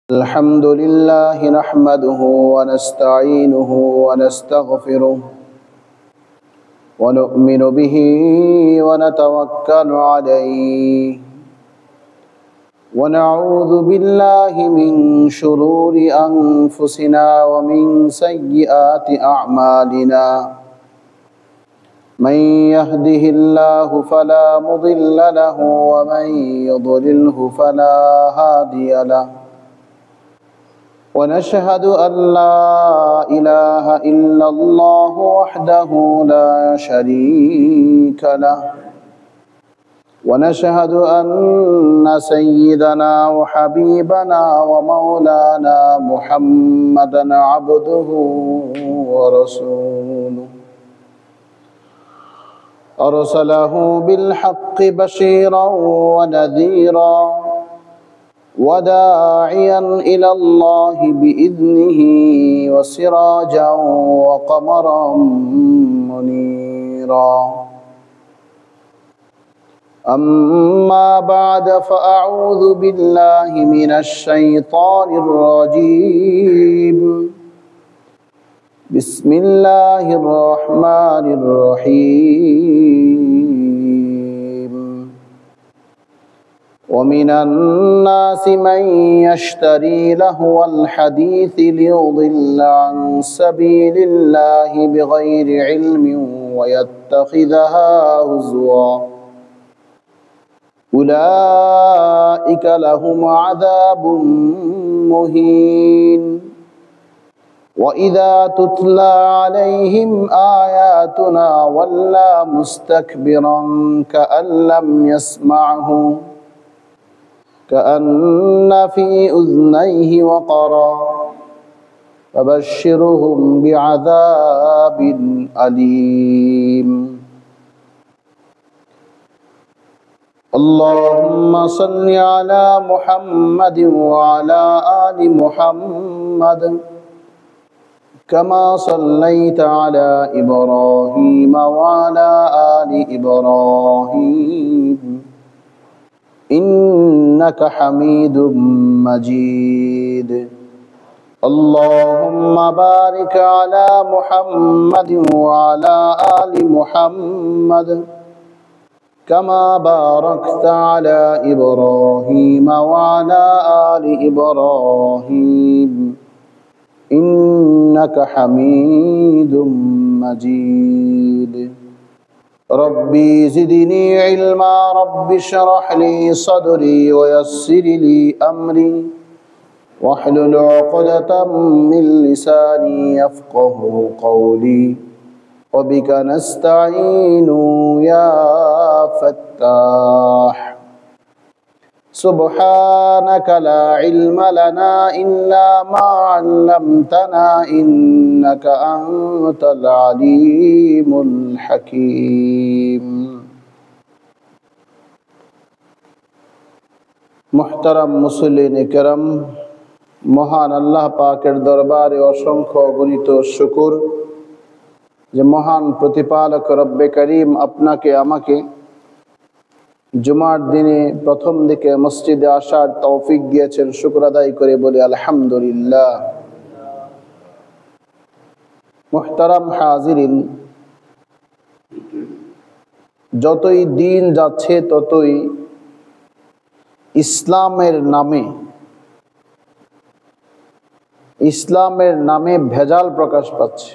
الحمد لله نحمده ونستعينه ونستغفره ونؤمن به ونتوكل عليه ونعوذ بالله من شرور أنفسنا ومن سيئات أعمالنا من يهده الله فلا مضل له ومن يضلله فلا هادي له ونشهد أن لا إله إلا الله وحده لا شريك له ونشهد أن سيدنا وحبيبنا ومولانا محمدا عبده ورسوله أرسله بالحق بشيرا ونذيرا وداعيا إلى الله بإذنه وسراجا وقمرا منيرا أما بعد فأعوذ بالله من الشيطان الرجيم بسم الله الرحمن الرحيم ومن الناس من يشتري لهو الحديث ليضل عن سبيل الله بغير علم ويتخذها هزوا أولئك لهم عذاب مهين وإذا تتلى عليهم آياتنا ولى مستكبرا كأن لم يسمعه كأن في أذنيه وقرا فبشرهم بعذاب أليم اللهم صل على محمد وعلى آل محمد كما صليت على إبراهيم وعلى آل إبراهيم إنك حميد مجيد اللهم بارك على محمد وعلى آل محمد كما باركت على إبراهيم وعلى آل إبراهيم إنك حميد مجيد ربي زدني علما رب اشرح لي صدري ويسر لي أمري واحلل عقدة من لساني يفقه قولي وبك نستعين يا فتاح سبحانك لا علم لنا إلا ما علمتنا إنك أنت العليم الحكيم محترم মুসল্লিন کرام মহান আল্লাহ পাকের দরবারে অসংখ্য অগণিত শুকর যে মহান প্রতিপালক রব্বে করিম আপনাকে আমাকে জুমার দিনে প্রথম দিকে মসজিদে আসার তৌফিক দিয়েছেন শুকর আদায় করে বলি আলহামদুলিল্লাহ মুহতারাম হাজিরিন যতই দিন যাচ্ছে ততই ইসলামের নামে ভেজাল প্রকাশ পাচ্ছে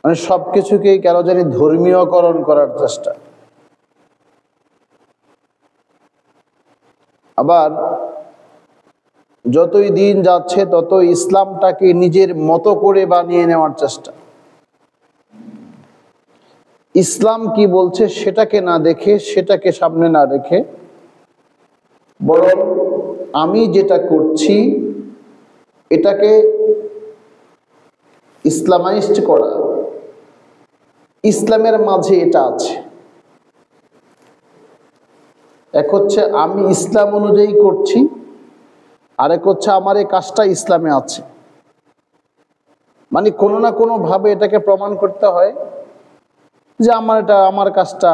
মানে সবকিছুকেই কেন জানি ধর্মীয়করণ করার চেষ্টা আবার যতই দিন যাচ্ছে তত ইসলামটাকে নিজের মতো করে বানিয়ে নেওয়ার চেষ্টা ইসলাম কি বলছে সেটাকে না দেখে সেটাকে সামনে না রেখে বরং আমি যেটা করছি এটাকে ইসলামাইজড করা ইসলামের মাঝে এটা আছে এক হচ্ছে আমি ইসলাম অনুযায়ী করছি আরেক হচ্ছে আমার এই কাজটা ইসলামে আছে মানে কোনো না কোনো ভাবে এটাকে প্রমাণ করতে হয় যে আমার কাজটা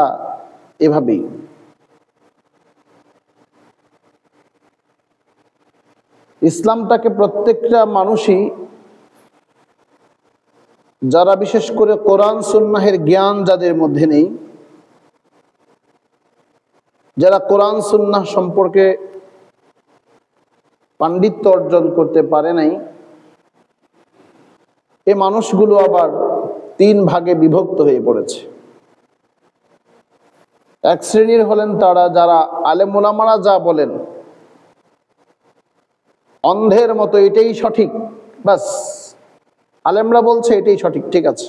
এভাবেই। ইসলামটাকে প্রত্যেকটা মানুষই, যারা বিশেষ করে কোরআন সুন্নাহের জ্ঞান যাদের মধ্যে নেই, যারা কোরআন সুন্নাহ সম্পর্কে পাণ্ডিত্য অর্জন করতে পারে নাই, এই মানুষগুলো আবার তিন ভাগে বিভক্ত হয়ে পড়েছে। এক শ্রেণীর হলেন তারা যারা আলেম ওলামারা যা বলেন অন্ধের মতো এটাই সঠিক, বাস আলেমরা বলছে এটাই সঠিক, ঠিক আছে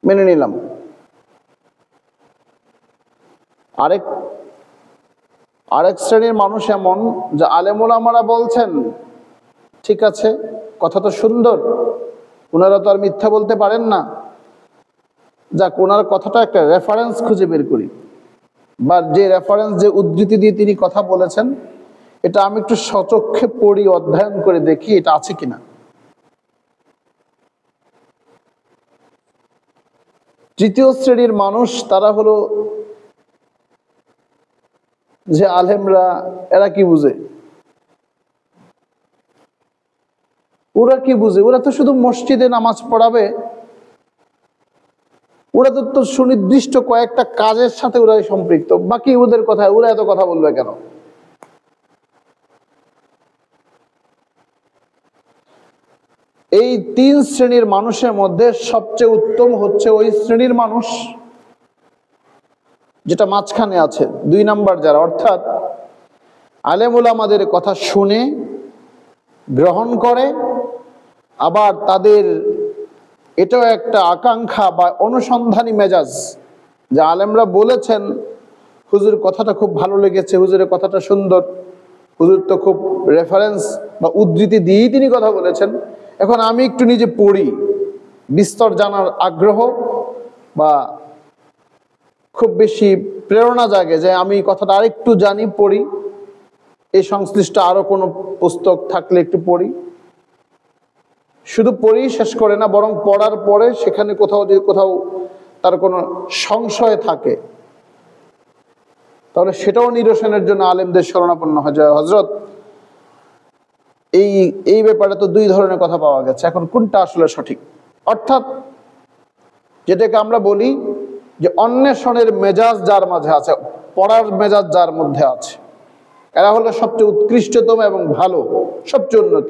মেনে নিলাম। আরেক শ্রেণীর মানুষ এমন যে আলেম ওলামারা বলছেন ঠিক আছে, কথা তো সুন্দর, ওনারা তো আর মিথ্যা বলতে পারেন না, যাক ওনার কথাটা একটা রেফারেন্স খুঁজে বের করি, বা যে রেফারেন্স যে উদ্ধৃতি দিয়ে তিনি কথা বলেছেন এটা আমি একটু সচক্ষে পড়ি, অধ্যয়ন করে দেখি এটা আছে কিনা। তৃতীয় শ্রেণীর মানুষ তারা হলো যে আলেমরা এরা কি বুঝে, ওরা কি বুঝে, ওরা তো শুধু মসজিদে নামাজ পড়াবে, ওরা তো সুনির্দিষ্ট কয়েকটা কাজের সাথে ওরা সম্পৃক্ত, বাকি ওদের কথা ওরা এত কথা বলবে কেন? এই তিন শ্রেণীর মানুষের মধ্যে সবচেয়ে উত্তম হচ্ছে ওই শ্রেণীর মানুষ যেটা মাঝখানে আছে, 2 নাম্বার যারা, অর্থাৎ আলেম ওলামাদের কথা শুনে গ্রহণ করে, আবার তাদের এটাও একটা আকাঙ্ক্ষা বা অনুসন্ধানী মেজাজ যে আলেমরা বলেছেন হুজুর কথাটা খুব ভালো লেগেছে, হুজুরের কথাটা সুন্দর, হুজুর তো খুব রেফারেন্স বা উদ্ধৃতি দিয়েই তিনি কথা বলেছেন, এখন আমি একটু নিজে পড়ি, বিস্তর জানার আগ্রহ বা খুব বেশি প্রেরণা জাগে যে আমি কথাটা আরেকটু জানি, পড়ি, এই সংশ্লিষ্ট আরো কোনো পুস্তক থাকলে একটু পড়ি। শুধু পড়েই শেষ করে না, বরং পড়ার পরে সেখানে কোথাও যদি কোথাও তার কোনো সংশয় থাকে তাহলে সেটাও নিরসনের জন্য আলেমদের শরণাপন্ন হয় যে হযরত এই ব্যাপারে তো 2 ধরনের কথা পাওয়া গেছে, এখন কোনটা আসলে সঠিক? অর্থাৎ যেটাকে আমরা বলি যে অন্বেষণের মেজাজ যার মাঝে আছে, পড়ার মেজাজ যার মধ্যে আছে, এরা হলো সবচেয়ে উৎকৃষ্টতম এবং ভালো, সবচেয়ে উন্নত।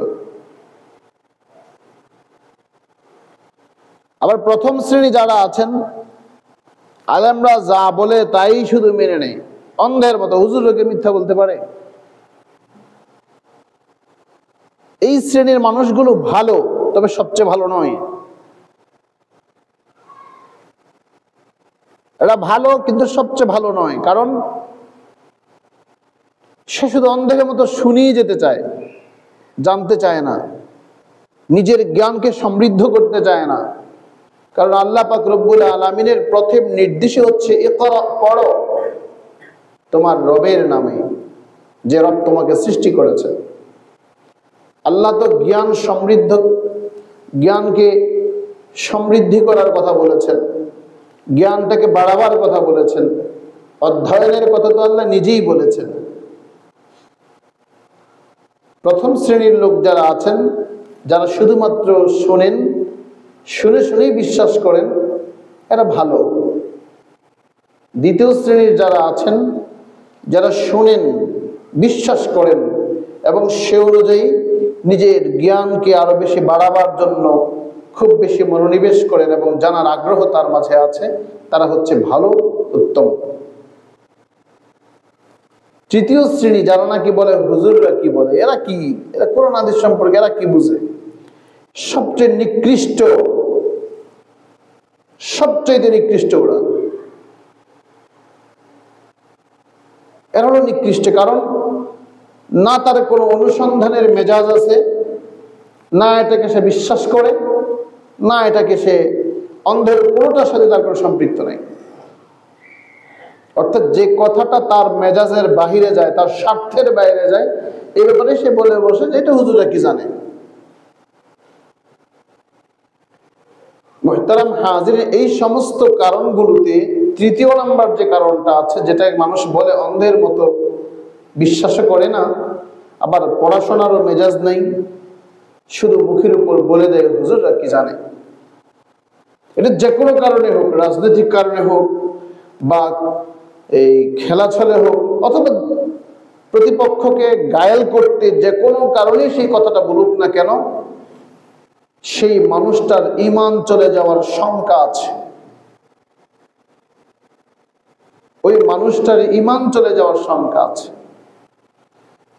আবার প্রথম শ্রেণী যারা আছেন, আলেমরা যা বলে তাই শুধু মেনে নেয়, অন্ধের মতো, হুজুরকে মিথ্যা বলতে পারে। এই শ্রেণীর মানুষগুলো ভালো, তবে সবচেয়ে ভালো নয়। এরা ভালো কিন্তু সবচেয়ে ভালো নয়, কারণ সে শুধু অন্ধের মতো শুনিয়ে যেতে চায়, জানতে চায় না, নিজের জ্ঞানকে সমৃদ্ধ করতে চায় না। কারণ আল্লাহ পাক রব্বুল আলামিনের প্রথম নির্দেশই হচ্ছে ইকরা, পড়ো তোমার রবের নামে, যে রব তোমাকে সৃষ্টি করেছে। আল্লাহ তো জ্ঞানকে সমৃদ্ধি করার কথা বলেছেন, জ্ঞানটাকে বাড়াবার কথা বলেছেন, অধ্যয়নের কথা তো আল্লাহ নিজেই বলেছেন। প্রথম শ্রেণীর লোক যারা আছেন, যারা শুধুমাত্র শোনেন, শুনে শুনেই বিশ্বাস করেন, এরা ভালো। দ্বিতীয় শ্রেণীর যারা আছেন, যারা শোনেন, বিশ্বাস করেন এবং সে অনুযায়ী নিজের জ্ঞানকে আরো বেশি বাড়াবার জন্য খুব বেশি মনোনিবেশ করেন এবং জানার আগ্রহ তার মাঝে আছে, তারা হচ্ছে ভালো, উত্তম। তৃতীয় শ্রেণী যারা নাকি বলে হুজুররা কি বলে, এরা কি, এরা কোরআন হাদিস সম্পর্কে এরা কি বুঝে, সবচেয়ে নিকৃষ্ট, সবচেয়ে নিকৃষ্ট ওরা। এরা হলো নিকৃষ্ট, কারণ না তার কোনো অনুসন্ধানের মেজাজ আছে, না এটাকে সে বিশ্বাস করে, না এটাকে সে, অন্ধের কোনোটার সাথে তার কোনো সম্পৃক্ত নাই। অর্থাৎ যে কথাটা তার মেজাজের বাহিরে যায়, তার স্বার্থের বাইরে যায়, এই ব্যাপারে সে বলে বসে যে এটা হুজুরা কি জানে। মুহতারাম হাজিরিন, এই সমস্ত কারণগুলোতে তৃতীয় নাম্বার যে কারণটা আছে, যেটা মানুষ বলে অন্ধের মতো বিশ্বাস করে না, আবার পড়াশোনারও মেজাজ নেই, শুধু মুখের উপর বলে দেয়, হুজুররা কি জানে। এটা যে কোনো কারণে হোক, রাজনৈতিক কারণে হোক বা এই খেলা ছলে হোক, অথবা প্রতিপক্ষকে ঘায়েল করতে যে কোনো কারণে সেই কথাটা বলুক না কেন, সেই মানুষটার ঈমান চলে যাওয়ার শঙ্কা আছে। ওই মানুষটার ঈমান চলে যাওয়ার শঙ্কা আছে।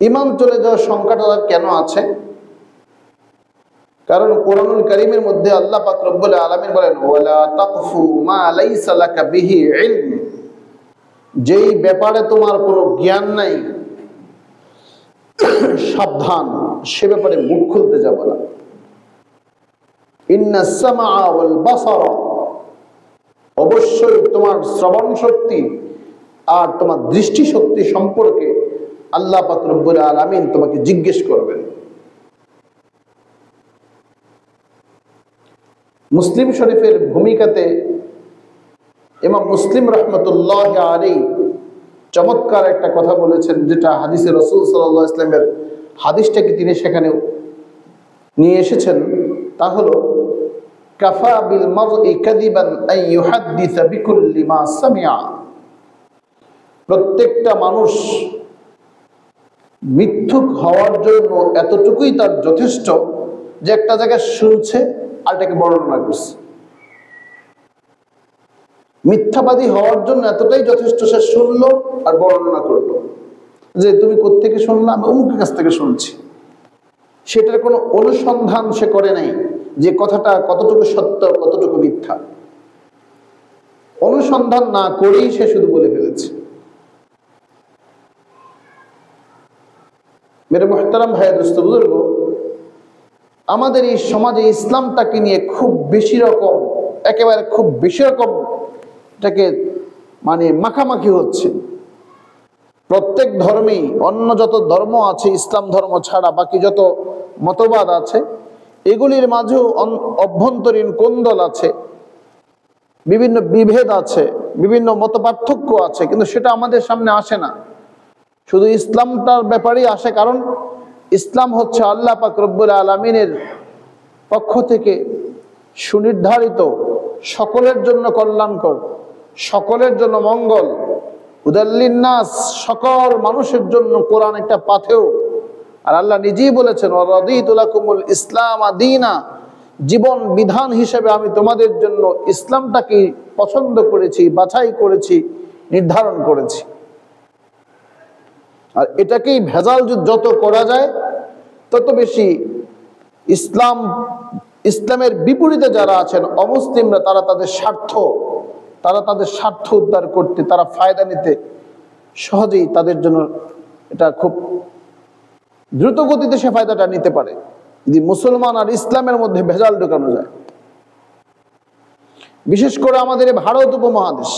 ঈমান চলে যাওয়ার শঙ্কাটা কেন আছে? কারণ কোরআনুল কারীমের মধ্যে আল্লাহ পাক রব্বুল আলামিন বলেন, ওয়ালা তাকফু মা লাইসা লাকা বিহি ইলম, যেই ব্যাপারে তোমার কোনো জ্ঞান নাই, সাবধান, সে ব্যাপারে মুখ খুলতে যাবে না। ইন্নাস সামআ ওয়াল বাসারা, অবশ্যই তোমার শ্রবণ শক্তি আর তোমার দৃষ্টি শক্তি সম্পর্কে আল্লাহ পাক রব্বুল আলামিন তোমাকে জিজ্ঞেস করবেন। মুসলিম শরীফের ভূমিকাতে ইমাম মুসলিম রাহমাতুল্লাহ আলাইহি চমৎকার একটা কথা বলেছেন, যেটা হাদিসে রাসূল সাল্লাল্লাহু আলাইহি ওয়াসাল্লামের হাদিসটাকে তিনি সেখানে নিয়ে এসেছেন। তা হলো, কাফা বিল মারই কাযিবান আন ইউহাদ্দিসা বিকুল্লি মা সামিআ, প্রত্যেকটা মানুষ মিথ্যুক হওয়ার জন্য এতটুকুই তার যথেষ্ট যে একটা জায়গায় শুনছে আর এটাকে বর্ণনা করছে। মিথ্যাবাদী হওয়ার জন্য এতটাই যথেষ্ট, সে শুনলো আর বর্ণনা করলো যে তুমি কোত্থেকে শুনলা, আমি অমুকের কাছ থেকে শুনছি। সেটার কোনো অনুসন্ধান সে করে নাই যে কথাটা কতটুকু সত্য কতটুকু মিথ্যা। অনুসন্ধান না করেই সে শুধু বলে ফেলেছে। মেরে মুহতারাম ভাইয়া, দোস্ত বুজুর্গ, আমাদের এই সমাজে ইসলামটাকে নিয়ে খুব বেশি রকম, একেবারে খুব বেশি রকম এটাকে মানে মাখামাখি হচ্ছে। প্রত্যেক ধর্মেই, অন্য যত ধর্ম আছে ইসলাম ধর্ম ছাড়া বাকি যত মতবাদ আছে, এগুলির মাঝেও অভ্যন্তরীণ কোন্দল আছে, বিভিন্ন বিভেদ আছে, বিভিন্ন মতপার্থক্য আছে, কিন্তু সেটা আমাদের সামনে আসে না। শুধু ইসলামটার ব্যাপারেই আসে, কারণ ইসলাম হচ্ছে আল্লাহ পাক রব্বুল আলামিনের পক্ষ থেকে সুনির্ধারিত, সকলের জন্য কল্যাণকর, সকলের জন্য মঙ্গল, হুদাল্লিন নাস, সকল মানুষের জন্য কোরআন একটা পাথেয়। আর আল্লাহ নিজেই বলেছেন, ওয়ারাদিতু লাকুমুল ইসলাম দীনা, জীবন বিধান হিসেবে আমি তোমাদের জন্য ইসলামটাকে পছন্দ করেছি, বাছাই করেছি, নির্ধারণ করেছি। আর এটাকেই ভেজাল যত করা যায় তত বেশি ইসলামের বিপরীতে যারা আছেন অমুসলিমরা, তারা তাদের স্বার্থ উদ্ধার করতে, তারা ফায়দা নিতে সহজেই তাদের জন্য এটা খুব দ্রুত গতিতে সে ফায়দাটা নিতে পারে যদি মুসলমান আর ইসলামের মধ্যে ভেজাল ঢোকানো যায়। বিশেষ করে আমাদের এই ভারত উপমহাদেশ,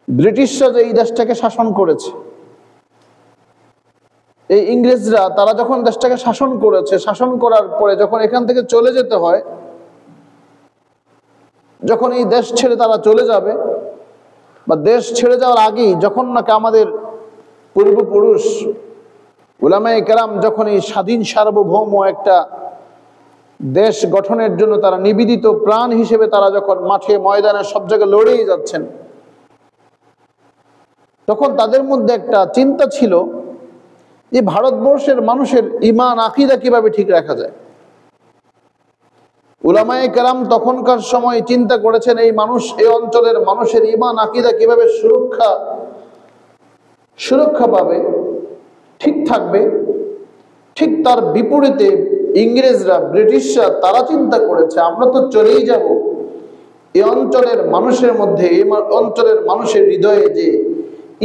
ব্রিটিশরা যে এই দেশটাকে শাসন করেছে, এই ইংরেজরা তারা যখন দেশটাকে শাসন করেছে, শাসন করার পরে যখন এখান থেকে চলে যেতে হয়, যখন এই দেশ ছেড়ে তারা চলে যাবে বা দেশ ছেড়ে যাওয়ার আগেই, যখন নাকি আমাদের পূর্বপুরুষ উলামায়ে কেরাম যখন এই স্বাধীন সার্বভৌম একটা দেশ গঠনের জন্য তারা নিবেদিত প্রাণ হিসেবে তারা যখন মাঠে ময়দানে সব জায়গায় লড়েই যাচ্ছেন, তখন তাদের মধ্যে একটা চিন্তা ছিল যে ভারতবর্ষের মানুষের ঈমান আকীদা কিভাবে ঠিক রাখা যায়। উলামায়ে কেরাম তখনকার সময় চিন্তা করেছেন এই অঞ্চলের মানুষের ঈমান আকীদা কিভাবে সুরক্ষা পাবে, ঠিক থাকবে। ঠিক তার বিপরীতে ইংরেজরা, ব্রিটিশরা তারা চিন্তা করেছে আমরা তো চলেই যাব, এই অঞ্চলের মানুষের মধ্যে, এই অঞ্চলের মানুষের হৃদয়ে যে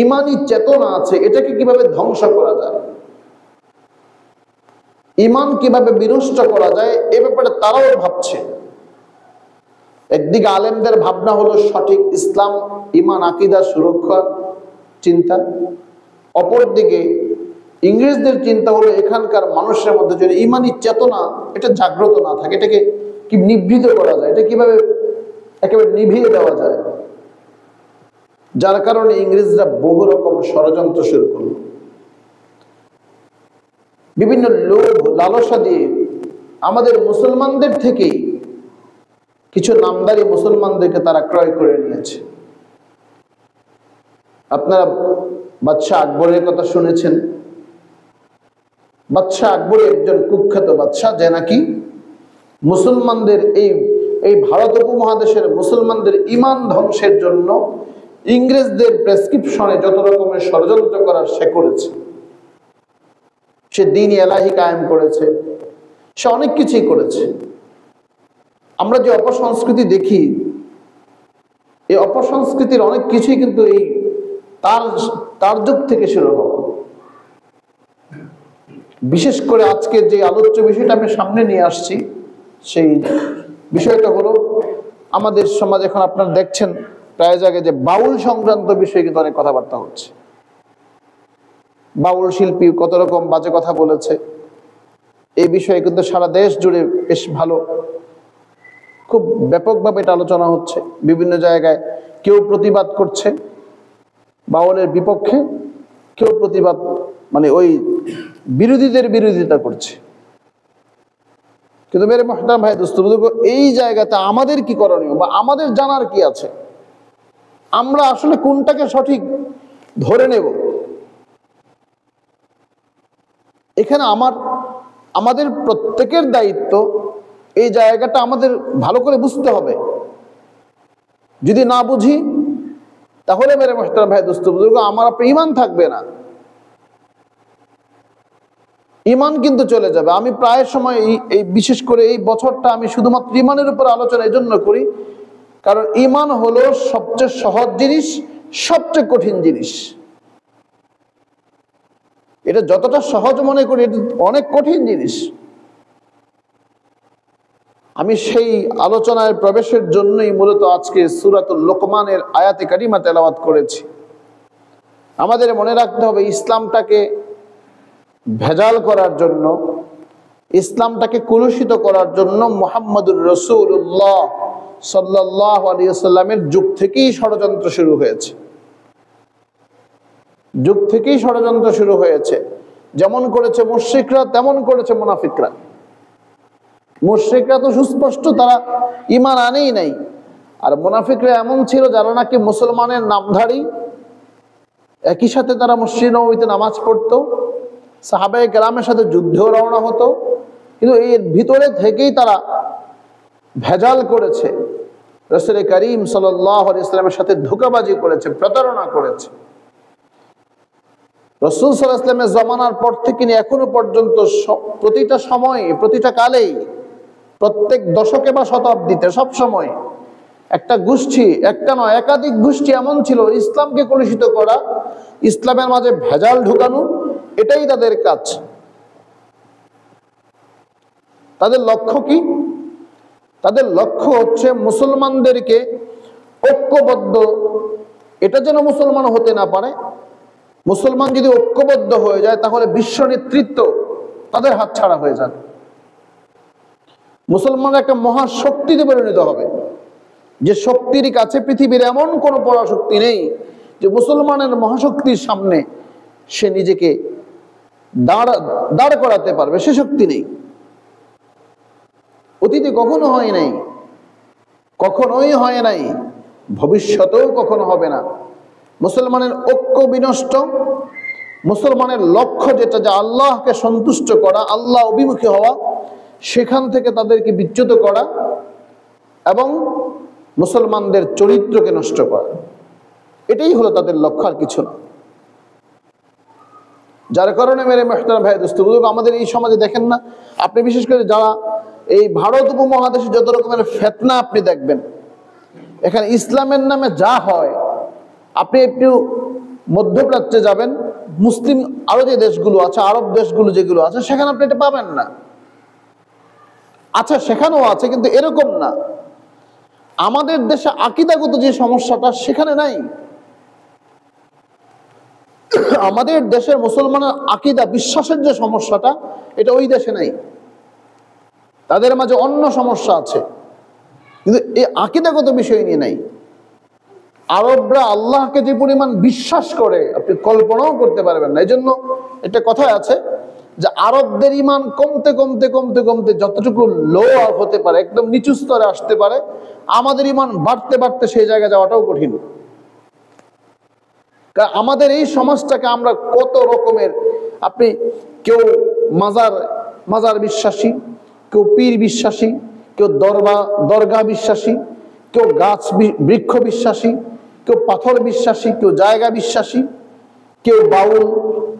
ঈমানি চেতনা আছে এটাকে কিভাবে ধ্বংস করা যায়, ঈমান কিভাবে বিনষ্ট করা যায়, এ ব্যাপারে তারাও ভাবছে। একদিকে আলেমদের ভাবনা হলো সঠিক ইসলাম, ঈমান, আকীদা সুরক্ষা চিন্তা, অপরদিকে ইংরেজদের চিন্তা হলো এখানকার মানুষের মধ্যে যদি ঈমানি চেতনা এটা জাগ্রত না থাকে, এটাকে কি নিভৃত করা যায়, এটা কিভাবে একেবারে নিভিয়ে দেওয়া যায়। যার কারণে ইংরেজরা বহু রকম ষড়যন্ত্র শুরু করলো। বিভিন্ন লোভ লালসা দিয়ে আমাদের মুসলমানদের থেকেই কিছু নামদারি মুসলমানদেরকে তারা ক্রয় করে নিয়েছে। আপনারা বাদশাহ আকবরের কথা শুনেছেন। বাদশাহ আকবর একজন কুখ্যাত বাদশাহ, যে নাকি মুসলমানদের এই ভারত উপমহাদেশের মুসলমানদের ঈমান ধ্বংসের জন্য ইংরেজদের প্রেসক্রিপশনে যত রকমের ষড়যন্ত্র করার সে করেছে। সে দ্বীন এলাহি কায়েম করেছে, সে অনেক কিছুই করেছে। আমরা যে অপসংস্কৃতি দেখি, এই অপসংস্কৃতির অনেক কিছুই কিন্তু এই তার যুগ থেকে শুরু হওয়া। বিশেষ করে আজকে যে আলোচ্য বিষয়টা আমি সামনে নিয়ে আসছি, সেই বিষয়টা হলো আমাদের সমাজ এখন আপনারা দেখছেন প্রায় জায়গায় যে বাউল সংক্রান্ত বিষয়ে কিন্তু অনেক কথাবার্তা হচ্ছে। বাউল শিল্পী কত রকম বাজে কথা বলেছে, এই বিষয়ে কিন্তু সারা দেশ জুড়ে বেশ ভালো, খুব ব্যাপকভাবে এটা আলোচনা হচ্ছে। বিভিন্ন জায়গায় কেউ প্রতিবাদ করছে বাউলের বিপক্ষে, কেউ প্রতিবাদ মানে ওই বিরোধীদের বিরোধিতা করছে। কিন্তু মেরে মুহতারাম ভাই দোস্ত বুজুর্গ, এই জায়গাতে আমাদের কি করণীয় বা আমাদের জানার কি আছে? আমরা আসলে কোনটাকে সঠিক ধরে নেব? এখানে আমাদের প্রত্যেকের দায়িত্ব, এই জায়গাটা আমাদের ভালো করে বুঝতে হবে। যদি না বুঝি তাহলে মেরে মুহতারাম ভাই দোস্ত বুজুর্গ, আমার আপনার ঈমান থাকবে না, ঈমান কিন্তু চলে যাবে। আমি প্রায় সময় এই বিশেষ করে এই বছরটা আমি শুধুমাত্র ঈমানের উপর আলোচনা এই জন্য করি, কারণ ঈমান হলো সবচেয়ে সহজ জিনিস, সবচেয়ে কঠিন জিনিস। এটা যতটা সহজ মনে করি, এটা অনেক কঠিন জিনিস। আমি সেই আলোচনায় প্রবেশের জন্যই মূলত আজকে সূরাতুল লোকমানের আয়াতে কারিমা তেলাওয়াত করেছি। আমাদের মনে রাখতে হবে, ইসলামটাকে ভেজাল করার জন্য, ইসলামটাকে কলুষিত করার জন্য মুহাম্মদুর রাসূলুল্লাহ সাল্লাল্লাহু আলাইহি ওয়াসাল্লামের যুগ থেকেই ষড়যন্ত্র শুরু হয়েছে। যুগ থেকেই ষড়যন্ত্র শুরু হয়েছে। যেমন করেছে মুশরিকরা, তেমন করেছে মুনাফিকরা। মুশরিকরা তো সুস্পষ্ট তারা ঈমান আনেই নাই, আর মুনাফিকরা এমন ছিল যারা নাকি মুসলমানের নামধারী, একই সাথে তারা মসজিদ নববীতে নামাজ পড়তো, সাহাবায়ে কেরামের সাথে যুদ্ধেও রওনা হতো, কিন্তু এর ভিতরে থেকেই তারা ভেজাল করেছে, রাসূল করিম সাল্লাল্লাহু আলাইহি ওয়াসাল্লামের সাথে ধোঁকাবাজি করেছে, প্রতারণা করেছে। রাসূল সাল্লাল্লাহু আলাইহি ওয়াসাল্লামের জামানার পর থেকে নিয়ে এখনো পর্যন্ত প্রতিটা সময়ে, প্রতিটা কালেই, প্রত্যেক দশকে বা শতাব্দীতে সব সময় একটা গোষ্ঠী, একটা নয় একাধিক গোষ্ঠী এমন ছিল, ইসলামকে কলুষিত করা, ইসলামের মাঝে ভেজাল ঢুকানো, এটাই তাদের কাজ। তাদের লক্ষ্য কি? তাদের লক্ষ্য হচ্ছে মুসলমানদেরকে ঐক্যবদ্ধ, এটা যেন মুসলমান হতে না পারে। মুসলমান যদি ঐক্যবদ্ধ হয়ে যায় তাহলে বিশ্ব নেতৃত্ব তাদের হাতছাড়া হয়ে যাবে। মুসলমান একটা মহাশক্তিতে পরিণত হবে, যে শক্তির কাছে পৃথিবীর এমন কোনো পরাশক্তি নেই যে মুসলমানের মহাশক্তির সামনে সে নিজেকে দাঁড় করাতে পারবে, সে শক্তি নেই। অতীতে কখনো হয় নাই, কখনোই হয় নাই, ভবিষ্যতেও কখনো হবে না। মুসলমানের ঐক্য বিনষ্ট, মুসলমানের লক্ষ্য যেটা, যে আল্লাহকে সন্তুষ্ট করা, আল্লাহ অভিমুখী হওয়া, সেখান থেকে তাদেরকে বিচ্যুত করা এবং মুসলমানদের চরিত্রকে নষ্ট করা, এটাই হলো তাদের লক্ষ্য, আর কিছু না। যার কারণে মেরে মুহতারাম ভাই দোস্ত বুজুর্গ, আমাদের এই সমাজে দেখেন না আপনি, বিশেষ করে যারা এই ভারত উপমহাদেশে যত রকমের ফিতনা আপনি দেখবেন, এখানে ইসলামের নামে যা হয়, আপনি একটু মধ্যপ্রাচ্যে যাবেন, মুসলিম আরো যে দেশগুলো আছে, আরব দেশগুলো যেগুলো আছে, সেখানে আপনি এটা পাবেন না। আচ্ছা, সেখানেও আছে, কিন্তু এরকম না। আমাদের দেশে আকীদাগত যে সমস্যাটা সেখানে নাই। আমাদের দেশের মুসলমানের আকীদা, বিশ্বাসের যে সমস্যাটা, এটা ওই দেশে নাই। তাদের মাঝে অন্য সমস্যা আছে, কিন্তু এই আকীদাগত বিষয় নিয়ে নাই। আরবরা আল্লাহকে যে পরিমাণ বিশ্বাস করে আপনি কল্পনাও করতে পারবেন না। এই জন্য একটা কথা আছে, যে আরবদের ইমান কমতে কমতে কমতে কমতে যতটুকু লো হতে পারে, একদম নিচু স্তরে আসতে পারে, আমাদের ইমান বাড়তে বাড়তে সেই জায়গায় যাওয়াটাও কঠিন। কারণ আমাদের এই সমাজটাকে আমরা কত রকমের, আপনি কেউ মাজার বিশ্বাসী, কেউ পীর বিশ্বাসী, কেউ দরগা বিশ্বাসী, কেউ গাছ বৃক্ষ বিশ্বাসী, কেউ পাথর বিশ্বাসী, কেউ জায়গা বিশ্বাসী, কেউ বাউল,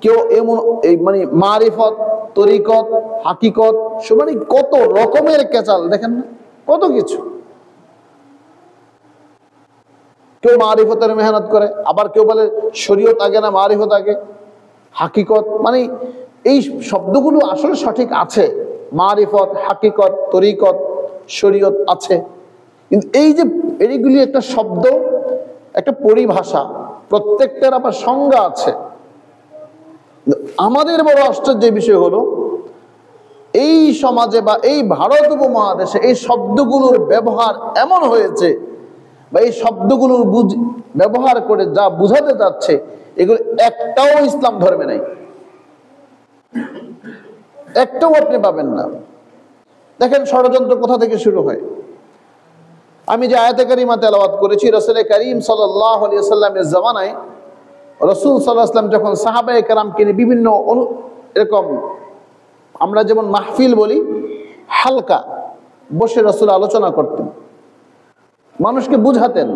কেউ এমন এই মানে মারিফত, তরিকত, হাকিকত, মানে কত রকমের কেচাল দেখেন না, কত কিছু। কেউ মারিফতের মেহনত করে, আবার কেউ বলে শরীয়ত আগে না মারিফত আগে, হাকিকত, মানে এই শব্দগুলো আসলে সঠিক আছে, মারিফত, হাকিকত, তরিকত, শরীয়ত আছে, কিন্তু এই যে এইগুলি একটা শব্দ, একটা পরিভাষা, প্রত্যেকটার আবার সংজ্ঞা আছে। আমাদের বড় আশ্চর্যের বিষয় হলো এই সমাজে বা এই ভারত উপমহাদেশে এই শব্দগুলোর ব্যবহার এমন হয়েছে, বা এই শব্দগুলোর ব্যবহার করে যা বুঝাতে যাচ্ছে, এগুলো একটাও ইসলাম ধর্মে নাই, একটাও আপনি পাবেন না। দেখেন ষড়যন্ত্র কোথা থেকে শুরু হয়। আমি যে আয়াতে কারিমা তেলাওয়াত করেছি, রাসূল করিম সাল্লাল্লাহু আলাইহি ওয়াসাল্লামের জামানায় রাসূল সাল্লাল্লাহু আলাইহি ওয়াসাল্লাম যখন সাহাবায়ে কেরামকে নিয়ে বিভিন্ন এরকম আমরা যেমন মাহফিল বলি, হালকা বসে রাসূল আলোচনা করতেন, মানুষকে বুঝাতেন,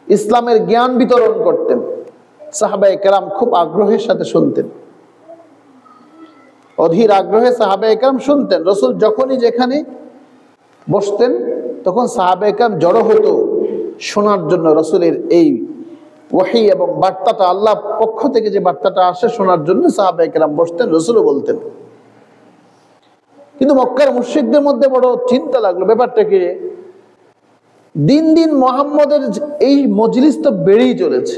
ইসলামের জ্ঞান বিতরণ করতেন, সাহাবায়ে কেরাম খুব আগ্রহের সাথে শুনতেন, অধীর আগ্রহে সাহাবায়ে কেরাম শুনতেন। রাসূল যখনই যেখানে বসতেন তখন সাহাবায়ে কেরাম জড়ো হতো শোনার জন্য রাসূলের এই ওহী এবং বার্তাটা, আল্লাহর পক্ষ থেকে যে বার্তাটা আসে শোনার জন্য সাহাবায়ে কেরাম বসতেন, রাসূলও বলতেন। কিন্তু মক্কার মুশরিকদের মধ্যে বড় চিন্তা লাগলো, ব্যাপারটা কি, দিন দিন মুহাম্মদের এই মজলিস তো বেড়েই চলেছে,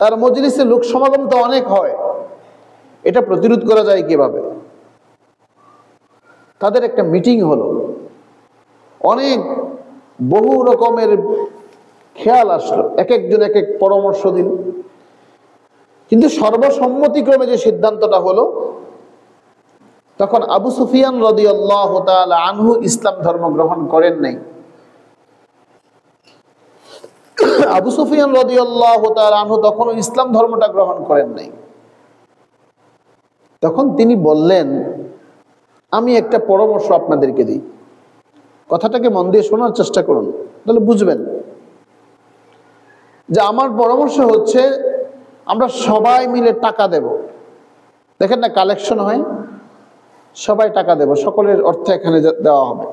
তার মজলিসে লোক সমাগম তো অনেক হয়, এটা প্রতিরোধ করা যায় কিভাবে? তাদের একটা মিটিং হলো, অনেক বহু রকমের খেয়াল আসলো, এক একজন এক এক পরামর্শ দিল, কিন্তু সর্বসম্মতিক্রমে যে সিদ্ধান্তটা হলো, তখন আবু সুফিয়ান রাদিয়াল্লাহু তাআলা আনহু ইসলাম ধর্ম গ্রহণ করেন নাই। আবু সুফিয়ান রাদিয়াল্লাহু তাআলা আনহু তখনও ইসলাম ধর্মটা গ্রহণ করেন নাই। তখন তিনি বললেন, আমি একটা পরামর্শ আপনাদেরকে দিই, কথাটাকে মন দিয়ে শোনার চেষ্টা করুন, তাহলে বুঝবেন। যে আমার পরামর্শ হচ্ছে, আমরা সবাই মিলে টাকা দেব, দেখেন না কালেকশন হয়, সবাই টাকা দেব, সকলের অর্থ এখানে দেওয়া হবে।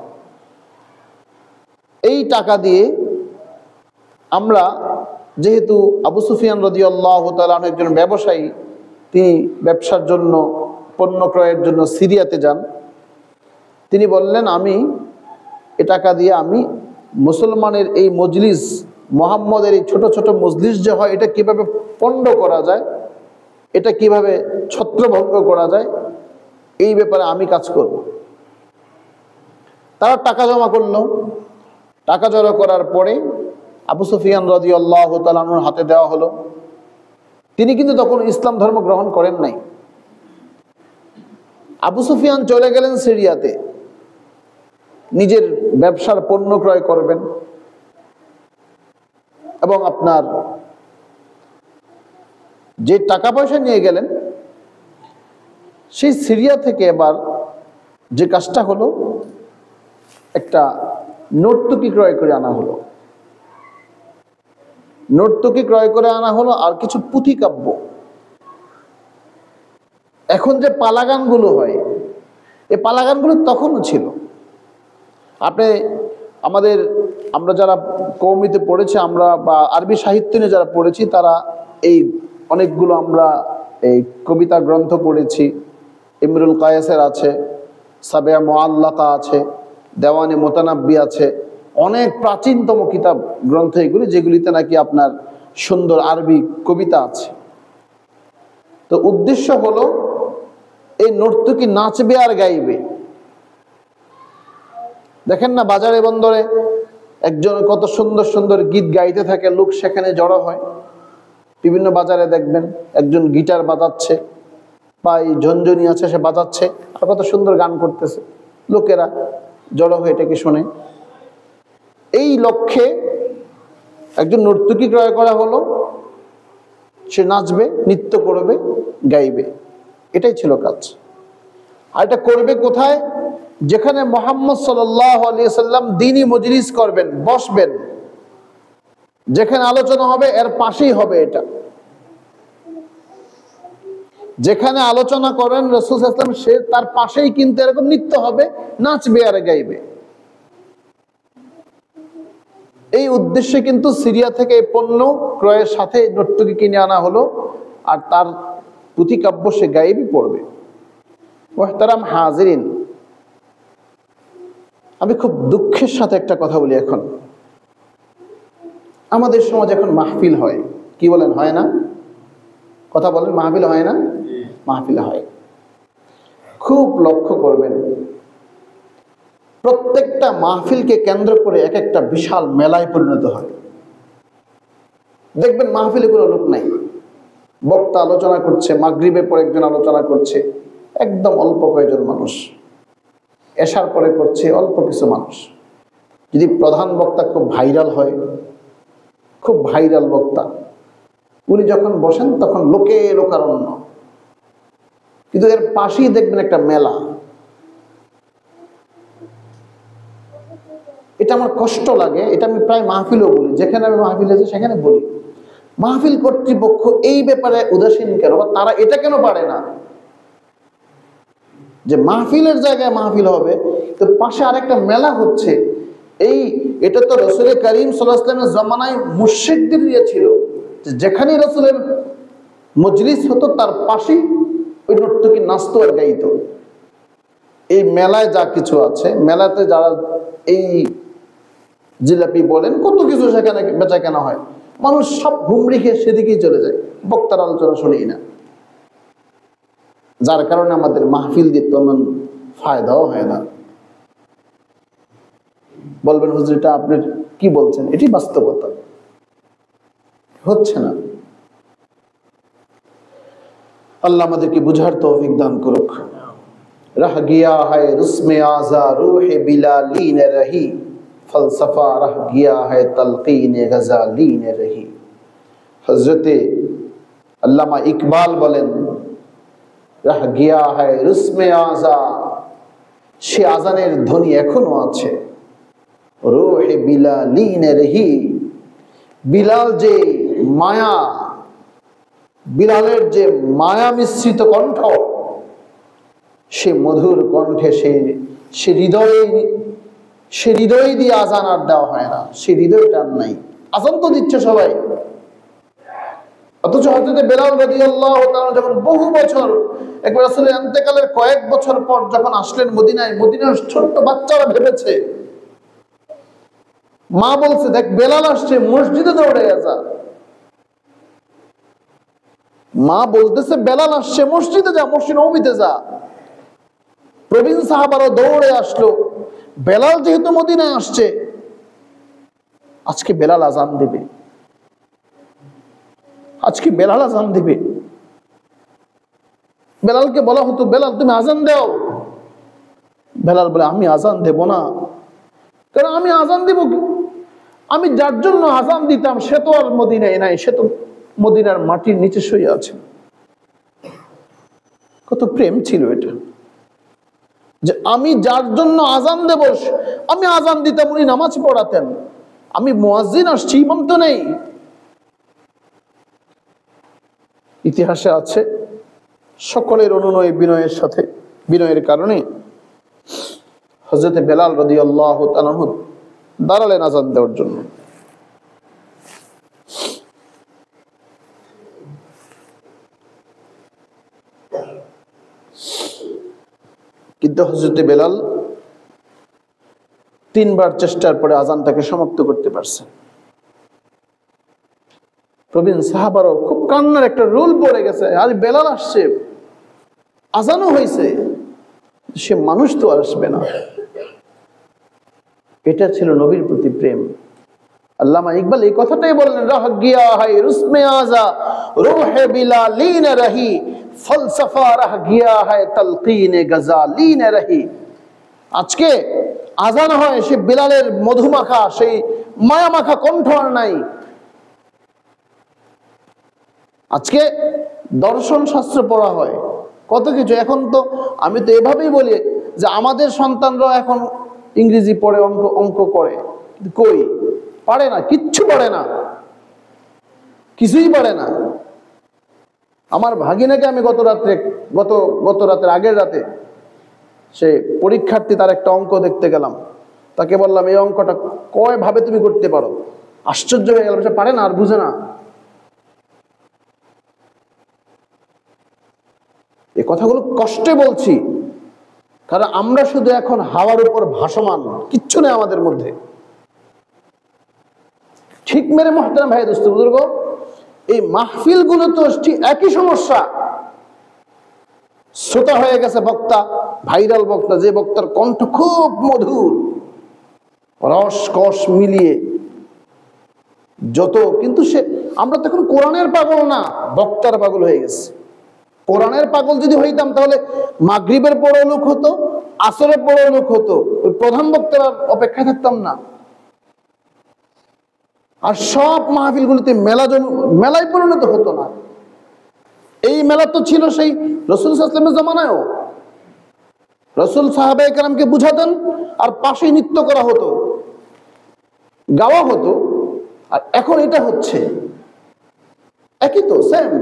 এই টাকা দিয়ে আমরা, যেহেতু আবু সুফিয়ান রাদিয়াল্লাহু তাআলা একজন ব্যবসায়ী, তিনি ব্যবসার জন্য, পণ্য ক্রয়ের জন্য সিরিয়াতে যান, তিনি বললেন, আমি এ টাকা দিয়ে আমি মুসলমানের এই মজলিস, মুহাম্মদের এই ছোট ছোট মজলিস যে হয়, এটা কিভাবে পণ্ড করা যায়, এটা কিভাবে ছত্রভঙ্গ করা যায়, এই ব্যাপারে আমি কাজ করব। তারা টাকা জমা করলো, টাকা জড়ো করার পরে আবু সুফিয়ান রাদিয়াল্লাহু তাআলা আনহুর হাতে দেওয়া হলো। তিনি কিন্তু তখন ইসলাম ধর্ম গ্রহণ করেন নাই। আবু সুফিয়ান চলে গেলেন সিরিয়াতে, নিজের ব্যবসার পণ্য ক্রয় করবেন, এবং আপনার যে টাকা পয়সা নিয়ে গেলেন, সেই সিরিয়া থেকে এবার যে কাজটা হলো, একটা নর্তকী ক্রয় করে আনা হলো, নর্তকী ক্রয় করে আনা হলো, আর কিছু পুঁথি কাব্য। এখন যে পালাগানগুলো হয়, এই পালাগানগুলো তখনও ছিল। আমরা যারা কওমিতে পড়েছি, আমরা বা আরবি সাহিত্য নিয়ে যারা পড়েছি, তারা এই অনেকগুলো আমরা এই কবিতা গ্রন্থ পড়েছি। ইমরুল কায়েসের আছে, সাবেয়া মুআল্লাকা আছে, দেওয়ানে মুতানাব্বি আছে, অনেক প্রাচীনতম কিতাব গ্রন্থ এগুলি, যেগুলিতে নাকি আপনার সুন্দর আরবি কবিতা আছে। তো উদ্দেশ্য হলো, এই নর্তকী নাচবে আর গাইবে। দেখেন না বাজারে বন্দরে একজন কত সুন্দর সুন্দর গীত গাইতে থাকে, লোক সেখানে জড়ো হয়। বিভিন্ন বাজারে দেখবেন একজন গিটার বাজাচ্ছে, বা এই ঝনঝনি আছে সে বাজাচ্ছে, আর কত সুন্দর গান করতেছে, লোকেরা জড়ো হয়ে এটাকে শোনে। এই লক্ষ্যে একজন নর্তকী ক্রয় করা হলো, সে নাচবে, নৃত্য করবে, গাইবে, এটাই ছিল কাজ। আর এটা করবে কোথায়? যেখানে মুহাম্মদ সাল্লাল্লাহু আলাইহি সাল্লাম দ্বীনি মজলিস করবেন, বসবেন, যেখানে আলোচনা হবে এর পাশেই হবে এটা। যেখানে আলোচনা করেন রাসূল সাল্লাল্লাহু আলাইহি ওয়াসাল্লাম, সে তার পাশেই কিন্তু এরকম নৃত্য হবে, নাচবে আর গাইবে। এই উদ্দেশ্যে কিন্তু সিরিয়া থেকে এই পণ্য ক্রয়ের সাথে নর্তকী কিনে আনা হলো, আর তার পুঁথিকাব্য সে গাইবে, পড়বে। মুহতারাম হাজিরিন, আমি খুব দুঃখের সাথে একটা কথা বলি। এখন আমাদের সমাজ এখন মাহফিল হয়, কি বলেন, হয় না? কথা বলেন, মাহফিল হয় না? মাহফিল হয়। খুব লক্ষ্য করবেন, প্রত্যেকটা মাহফিলকে কেন্দ্র করে এক একটা বিশাল মেলায় পরিণত হয়। দেখবেন মাহফিলে কোনো লোক নাই, বক্তা আলোচনা করছে, মাগরিবের পর একজন আলোচনা করছে, একদম অল্প কয়েকজন মানুষ, এশার পরে করছে অল্প কিছু মানুষ। যদি প্রধান বক্তা খুব ভাইরাল হয়, খুব ভাইরাল বক্তা, উনি যখন বসেন তখন লোকে লোকারণ্য, কিন্তু এর পাশেই দেখবেন একটা মেলা। এটা আমার কষ্ট লাগে, এটা আমি প্রায় মাহফিলেও বলি, যেখানে আমি মাহফিলে যাই সেখানে বলি, মাহফিল কর্তৃপক্ষ এই ব্যাপারে উদাসীন কেন, বা তারা এটা কেন পারে না যে মাহফিলের জায়গায় মাহফিল হবে, তো পাশে আরেকটা মেলা হচ্ছে। এটা তো রাসূল করিম সাল্লাল্লাহু আলাইহি ওয়াসাল্লামের জামানায় মুশরিকদের দিয়ে ছিল, যেখানে রাসূলের মজলিস হতো তার পাশেই ওই নর্তকী নাচতো আর গাইতো। এই মেলায় যা কিছু আছে, মেলাতে যারা এই জিলাপি বলেন, কত কিছু সেখানে বেচা কেনা হয়, মানুষ সব হুমড়ি খেয়ে সেদিকেই চলে যায়, বক্তার আলোচনা শুনেই না। যার কারণে আমাদের মাহফিল দিয়ে তেমন ফায়দাও হয় না। বলবেন হুজুর এটা আপনি কি বলছেন, এটি বাস্তবতা, হচ্ছে না। আল্লাহ আমাদেরকে বুঝার তৌফিক দান করুক। रह गया है रुस्मे आज़ा रूह बिलालीन रही, फलसफा रह गया है तलकीन गजालीन रही। हजरत अल्लामा इकबाल बोलेन, रह गया है रुस्मे आज़ा, সে আজানের ধ্বনি এখনো আছে, রূহে বিলালীন রহি, বিলাল যে মায়া, বিলালের যে মায়া মিশ্রিত কণ্ঠ, সে মধুর কণ্ঠে সে হৃদয় দিয়ে আজান আর দেওয়া হয় না, সে হৃদয়টা আর নাই। আজান তো দিচ্ছে সবাই, অথচ হযরত বেলাল রাদিয়াল্লাহু তাআলা যখন বহু বছর, একবার রাসূলের ইন্তেকালের কয়েক বছর পর যখন আসলেন মদিনায়, মদিনার ছোট্ট বাচ্চারা ভেবেছে, মা বলছে দেখ বেলাল আসছে, মসজিদে দৌড়ে যা। মা বলতেছে বেলাল আসছে, মসজিদে যা, মসজিদ নববীতে যা। প্রবীণ সাহাবারা দৌড়ে আসলো, বেলাল যেহেতু মদিনায় আসছে, আজকে বেলাল আজান দিবে, আজকে বেলাল আজান দিবে। বেলালকে বলা হতো বেলাল তুমি আজান দাও, বেলাল বলে আমি আজান দেব না, কারণ আমি আজান দিব কি, আমি যার জন্য আজান দিতাম সে তো আর মদিনায় নাই, সে তো মদিনার মাটির নিচে শুয়ে আছে। কত প্রেম ছিল এটা, যে আমি যার জন্য আজান দেব, আমি আজান দিতাম, উনি নামাজ পড়াতেন, আমি মুয়াজ্জিন আসছি, ইমাম তো নেই। ইতিহাসে আছে সকলের অনুনয় বিনয়ের সাথে, বিনয়ের কারণে হযরত বেলাল রাদিয়াল্লাহু তাআলা দাঁড়ালেন আজান দেওয়ার জন্য। কিন্তু হযরত বেলাল 3 বার চেষ্টার পরে আজানটাকে সমাপ্ত করতে পারছেন। প্রবীণ সাহাবারও খুব কান্নার একটা রোল পড়ে গেছে, আজ বেলাল আসছে, আজানও হয়েছে, সে মানুষ তো আসবে না। এটা ছিল নবীর প্রতি প্রেম। আল্লামা ইকবাল এই কথাটাই বললেন, রাহ গিয়া হ্যায় রুসমে আজা রূহে বিলালীন রহি, ফলসফা রাহ গিয়া হ্যায় তালকিনে গজালিন রহি। আজকে আজান হয়, সে বিলালের মধুমাখা, সেই মায়ামাখা কণ্ঠ আর নাই। আজকে দর্শন শাস্ত্র পড়া হয়, কত কিছু। এখন তো আমি তো এভাবেই বলি যে আমাদের সন্তানরা এখন ইংরেজি পড়ে, অঙ্ক করে, কই পারে না, কিচ্ছু পারে না, কিছুই পারে না। আমার ভাগিনাকে আমি গত রাতের আগের রাতে সে পরীক্ষার্থী, তার একটা অঙ্ক দেখতে গেলাম, তাকে বললাম এই অঙ্কটা কয় ভাবে তুমি করতে পারো? আশ্চর্য হয়ে গেল, সে পারে না, আর বুঝে না। এই কথাগুলো কষ্টে বলছি, কারণ আমরা শুধু এখন হাওয়ার উপর ভাসমান, কিচ্ছু নেই আমাদের মধ্যে। ঠিক মেরে মোহতারাম ভাই দোস্ত বুজুর্গ, এই মাহফিল গুলো তো ঠিক একই সমস্যা। শ্রোতা হয়ে গেছে বক্তা, ভাইরাল বক্তা, যে বক্তার কণ্ঠ খুব মধুর, রস কস মিলিয়ে যত, কিন্তু সে, আমরা তো এখন কোরআনের পাগল না, বক্তার পাগল হয়ে গেছে। কোরআনের পাগল যদি হইতাম তাহলে মাগরিবের পরেও লোক হতো, আসরের পরেও লোক হতো, ওই প্রধান বক্তার অপেক্ষায় থাকতাম না। আর সব মাহফিলগুলিতে মেলায় পরিণত হতো না। এই মেলা তো ছিল সেই রাসূল সাল্লাল্লাহু আলাইহি ওয়াসাল্লামের জামানায়ও। রাসূল সাহাবায়ে কেরামকে বুঝাতেন, আর পাশে নৃত্য করা হতো, গাওয়া হতো। আর এখন এটা হচ্ছে একই তো, সেম।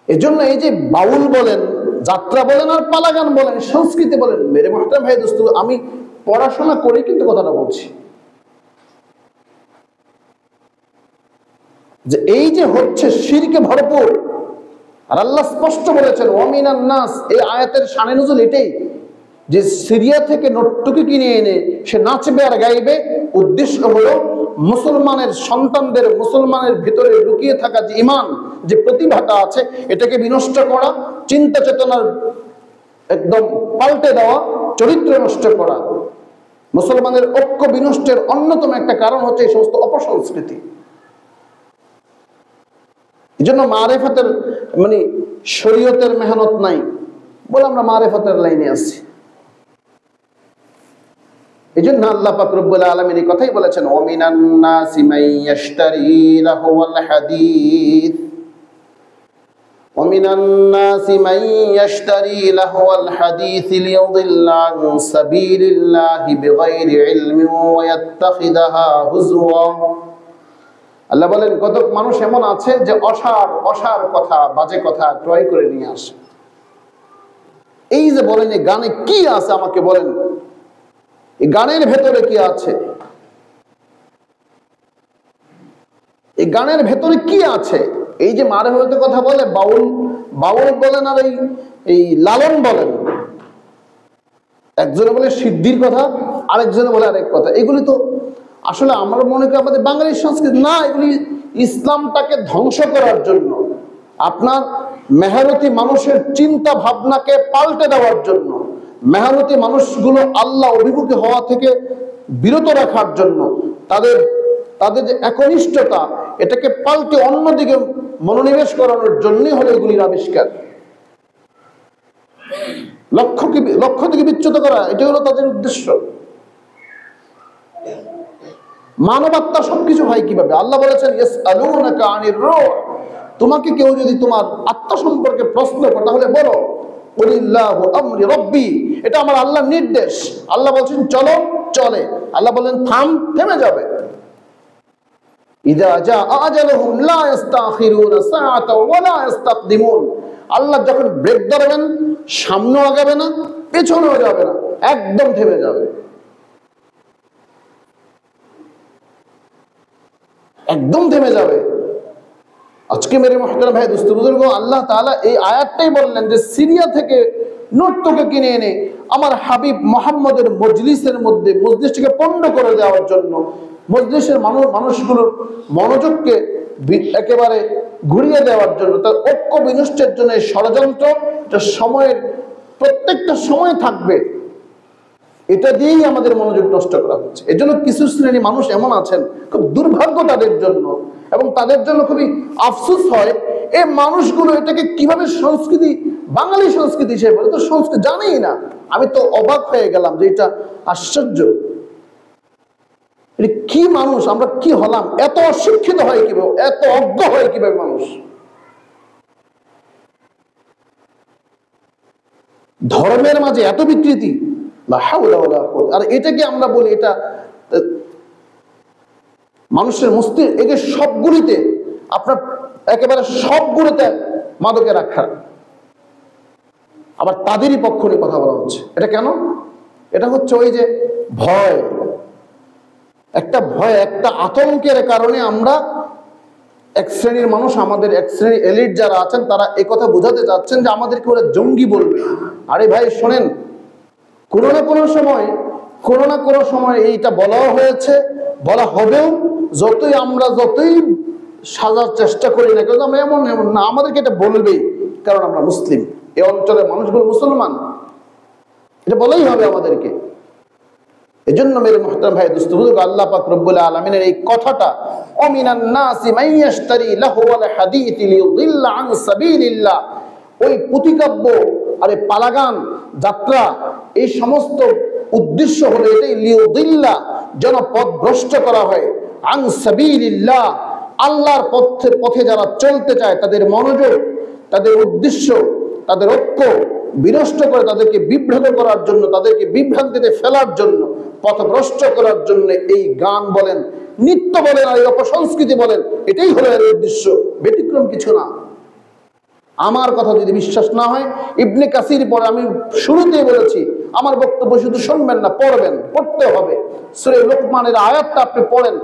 এজন্য এই যে বাউল বলেন, যাত্রা বলেন, আর পালা গান বলেন, সংস্কৃতি বলেন, মেরে মোহতারাম ভাই দোস্ত, আমি পড়াশোনা করি কিন্তু কথাটা বলছি, যে এই যে হচ্ছে শিরকে ভরপুর। আর আল্লাহ স্পষ্ট বলেছেন ওয়ামিনান নাস, এই আয়াতের শানে নুজুল এটাই, যে সিরিয়া থেকে নর্তকী কিনে এনে সে নাচবে আর গাইবে। উদ্দেশ্য হলো মুসলমানের সন্তানদের, মুসলমানের ভিতরে লুকিয়ে থাকা যে ঈমান, যে প্রতিভাটা আছে, এটাকে বিনষ্ট করা, চিন্তা চেতনার একদম পাল্টে দেওয়া, চরিত্র নষ্ট করা। মুসলমানের ঐক্য বিনষ্টের অন্যতম একটা কারণ হচ্ছে এই সমস্ত অপসংস্কৃতি। এই জন্য মারেফতের মানে শরীয়তের মেহনত নাই বলে আমরা মারেফতের লাইনে আছি। এই জন্য আল্লাহ পাক রব্বুল আলামিন এই কথাই বলেছেন, ওয়ামিনান নাসি মাইয়াশতারি লাহুল হাদিস, ওয়ামিনান নাসি মাইয়াশতারি লাহুল হাদিস লিয়ুদিল্লা আন সাবিলিল্লাহি বিগাইরি ইলমিন ওয়া ইয়াত্তাখিদাহা হুজওয়া। আল্লাহ বলেন, কত মানুষ এমন আছে যে অসার কথা, বাজে কথা ক্রয় করে নিয়ে আসে। এই যে বলেন এই গানে কি আছে, আমাকে বলেন এই গানের ভেতরে কি আছে? এই গানের ভেতরে কি আছে? এই যে মারেফতের কথা বলে বাউল বলেন, আর এই লালন বলেন, একজনে বলে সিদ্ধির কথা, আরেকজনে বলে আরেক কথা। এগুলি তো আসলে আমরা মনে করি আমাদের বাঙালির সংস্কৃতি না, এগুলি ইসলামটাকে ধ্বংস করার জন্য, আপনার মেহনতি মানুষের চিন্তা ভাবনাকে পাল্টে দেওয়ার জন্য, মেহনতি মানুষগুলো আল্লাহ অভিমুখী হওয়া থেকে বিরত রাখার জন্য, তাদের যে একনিষ্ঠতা, এটাকে পাল্টে অন্যদিকে মনোনিবেশ করানোর জন্যই হলো এগুলির আবিষ্কার। লক্ষ্য থেকে বিচ্যুত করা, এটাই হলো তাদের উদ্দেশ্য। মানবাত্মা সবকিছু হয় কিভাবে? আল্লাহ বলেছেন ইয়াসআলুনাকা আনির রূহ, তোমাকে কেউ যদি তোমার আত্মা সম্পর্কে প্রশ্ন করে তাহলে বলো কুলিল্লাহু আমরি রাব্বি, এটা আমার আল্লাহর নির্দেশ। আল্লাহ বলছেন চলো, চলে। আল্লাহ বলেন থাম, থেমে যাবে। ইযা জা আজালুহুম লা ইস্তাখিরুনা সাআতাও ওয়া লা ইস্তাকদিমুন, আল্লাহ যখন ব্রেক ধরবেন, সামনেও আগাবে না, পেছনেও যাবে না, একদম থেমে যাবে, একদম থেমে যাবে। আজকে মেরে মুহতারাম ভাই দোস্ত বুজুর্গ, আল্লাহ তাআলা এই আয়াতটাই বললেন যে সিরিয়া থেকে নর্তকী কিনে এনে আমার হাবিব মুহাম্মদের মজলিসের মধ্যে মজলিসটাকে পণ্ড করে দেওয়ার জন্য, মজলিসের মানুষগুলোর মনোযোগকে একেবারে ঘুরিয়ে দেওয়ার জন্য, তার ঐক্য বিনষ্টের জন্য এই ষড়যন্ত্র, সময়ের প্রত্যেকটা সময় থাকবে। এটা দিয়েই আমাদের মনোযোগ নষ্ট করা হচ্ছে। এজন্য কিছু শ্রেণী মানুষ এমন আছেন, খুব দুর্ভাগ্য তাদের জন্য, এবং তাদের জন্য খুবই আফসোস হয়, এই মানুষগুলো এটাকে কিভাবে সংস্কৃতি, বাঙালি সংস্কৃতি হিসেবে বলে, তো সংস্কৃতি জানেই না। আমি তো অবাক হয়ে গেলাম যে এটা আশ্চর্য, এটা কি মানুষ, আমরা কি হলাম, এত অশিক্ষিত হয় কিভাবে, এত অজ্ঞ হয় কিভাবে মানুষ। ধর্মের মাঝে এত বিকৃতি, আর এটাকে আমরা বলি এটা মানুষের মস্তিষ্ক, একে সবগুলিতে, আপনার একেবারে সবগুলিতে মাদকে রাখা, আবার তাদেরই পক্ষ নিয়ে কথা বলা হচ্ছে। এটা কেন? এটা হচ্ছে ওই যে ভয়, একটা ভয়, একটা আতঙ্কের কারণে আমরা এক শ্রেণীর মানুষ, আমাদের এক শ্রেণীর এলিট যারা আছেন, তারা এই কথা বোঝাতে চাচ্ছেন যে আমাদেরকে ওরা জঙ্গি বলবে। আরে ভাই শোনেন, কোনো না কোনো সময় এইটা বলাও হয়েছে, বলা হবেও। যতই সাজার চেষ্টা করি না কেন, আমরা এমন না, আমাদেরকে এটা বলবেই, কারণ আমরা মুসলিম, এই অঞ্চলের মানুষগুলো মুসলমান, এটা বলেই হবে আমাদেরকে। এজন্য মেরে মুহতারাম ভাই দোস্ত বুজুর্গ, আল্লাহ পাক রব্বুল আলামিনের এই কথাটা, অমিনান নাসি মাইয়াশতারি লাহওয়াল হাদিস লিয়ুদিল্লা আন সাবিলিল্লাহ, ওই প্রতিকাব্য, আরে পালাগান, যাত্রা, এই সমস্ত উদ্দেশ্য হলো এটাই, লিয়ুদিল্লা, যেন পথভ্রষ্ট করা হয়, আন সাবিলিল্লাহ, আল্লাহর পথে যারা চলতে চায়, তাদের মনোযোগ, তাদের উদ্দেশ্য, তাদের ঐক্য বিনষ্ট করে, তাদেরকে বিভ্রান্ত করার জন্য, তাদেরকে বিভ্রান্তিতে ফেলার জন্য, পথভ্রষ্ট করার জন্য এই গান বলেন, নৃত্য বলেন, আর এই অপসংস্কৃতি বলেন, এটাই হলো এর উদ্দেশ্য, ব্যতিক্রম কিছু না। আমার কথা যদি বিশ্বাস না হয়, ইবনে কাসির পড়ে, আমি শুরুতেই বলেছি, আমার বক্তব্য শুধু শুনবেন না, পড়বেন, পড়তে হবে। সূরা লোকমানের আয়াতটা আপনি পড়েন,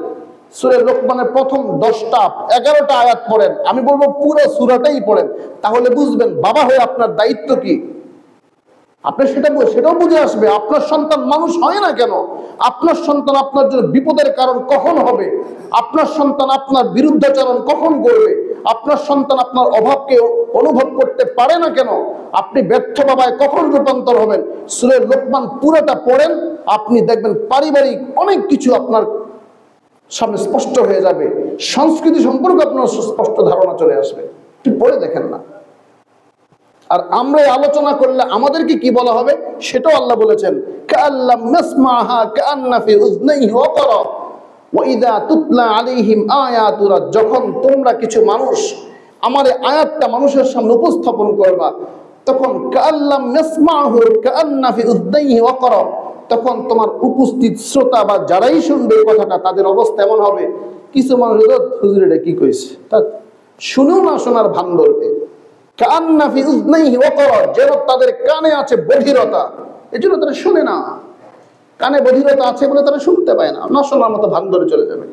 সূরা লোকমানের প্রথম 10টা 11টা আয়াত পড়েন, আমি বলবো পুরো সূরাটাই পড়েন, তাহলে বুঝবেন বাবা হয়ে আপনার দায়িত্ব কি। আপনি সেটাও বুঝে আসবে, আপনার সন্তান মানুষ হয় না কেন, আপনার সন্তান আপনার জন্য বিপদের কারণ কখন হবে, আপনার সন্তান আপনার বিরুদ্ধাচরণ কখন করবে, আপনার সন্তান আপনার অভাবকে অনুভব করতে পারে না কেন, আপনি ব্যর্থ বাবায় কখন রূপান্তর হবেন। সূরা লোকমান পুরোটা পড়েন, আপনি দেখবেন পারিবারিক অনেক কিছু আপনার সামনে স্পষ্ট হয়ে যাবে, সংস্কৃতি সম্পর্কে আপনার স্পষ্ট ধারণা চলে আসবে। একটু পড়ে দেখেন না। আর আমরা আলোচনা করলে আমাদেরকে কি বলা হবে সেটাও আল্লাহ বলেছেন, কাআল্লাম নাসমাহা কাআন্না ফি উযনাইহি ওয়াকরা ওয়া ইযা তুতলা আলাইহিম আয়াতুনা, যখন তোমরা কিছু মানুষ আমার আয়াতটা মানুষের সামনে উপস্থাপন করবা, তখন কাআল্লাম নাসমাহু কাআন্না ফি উযনাইহি ওয়াকরা, তখন তোমার উপস্থিত শ্রোতা বা যারাই শুনবে কথাটা, তাদের অবস্থা এমন হবে, কিছু মানুষ হুজুর এটা কি কইছে, তা শুনেও না শোনার ভান ধরবে, কাআন্না ফি উযনাইহি ওয়াকরা, যেন তাদের কানে আছে বধিরতা, এজন্য তারা শুনে না, কানে বধিরতা আছে বলে তারা শুনতে পায় না, না শোনার মতো ভান ধরে চলে যাবে।